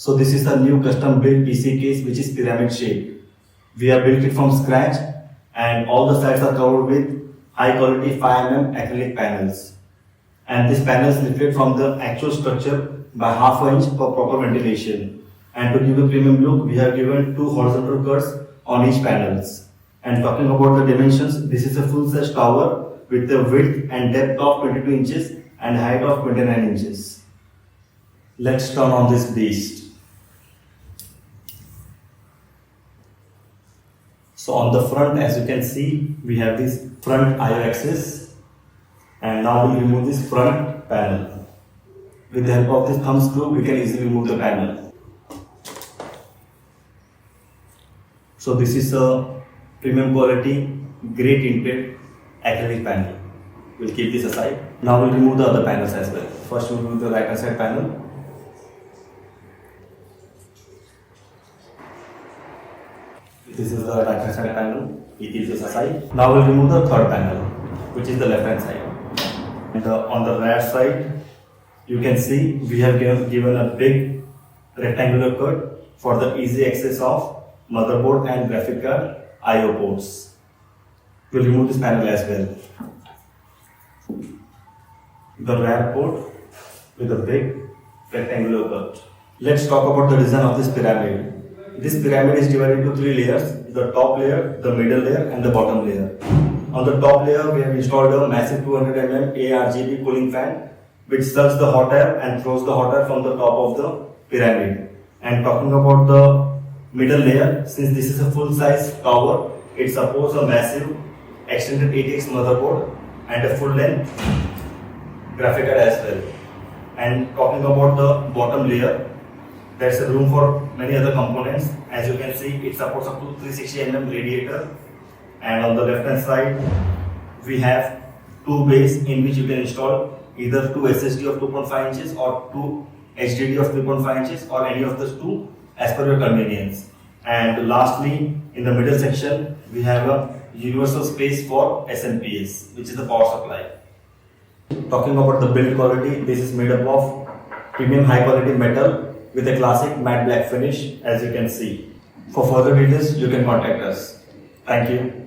So this is a new custom built PC case which is pyramid shape. We have built it from scratch and all the sides are covered with high quality 5 mm acrylic panels. And these panels reflect from the actual structure by half an inch for proper ventilation. And to give a premium look, we have given 2 horizontal cuts on each panels. And talking about the dimensions, this is a full-size tower with a width and depth of 22 inches and height of 29 inches. Let's turn on this beast. So on the front, as you can see, we have this front IO axis, and now we'll remove this front panel. With the help of this thumb screw, we can easily remove the panel. So this is a premium quality, great tinted acrylic panel. We'll keep this aside. Now we'll remove the other panels as well. First we'll remove the right hand side panel. This is the right hand side panel. We keep this aside. Now we'll remove the third panel, which is the left hand side. And on the right side, you can see we have given a big rectangular cut for the easy access of motherboard and graphic card IO ports. We'll remove this panel as well. The rear port with a big rectangular cut. Let's talk about the design of this pyramid. This pyramid is divided into 3 layers, the top layer, the middle layer and the bottom layer. On the top layer, we have installed a massive 200 mm ARGB cooling fan which sucks the hot air and throws the hot air from the top of the pyramid. And talking about the middle layer, since this is a full-size tower, it supports a massive extended ATX motherboard and a full-length graphic card as well. And talking about the bottom layer, there's a room for many other components. As you can see, it supports up to 360 mm radiator. And on the left hand side, we have 2 bays in which you can install either 2 SSD of 2.5 inches or 2 HDD of 3.5 inches or any of the 2 as per your convenience. And lastly, in the middle section, we have a universal space for SNPS, which is the power supply. Talking about the build quality, this is made up of premium high quality metal with a classic matte black finish, as you can see. For further details, you can contact us. Thank you.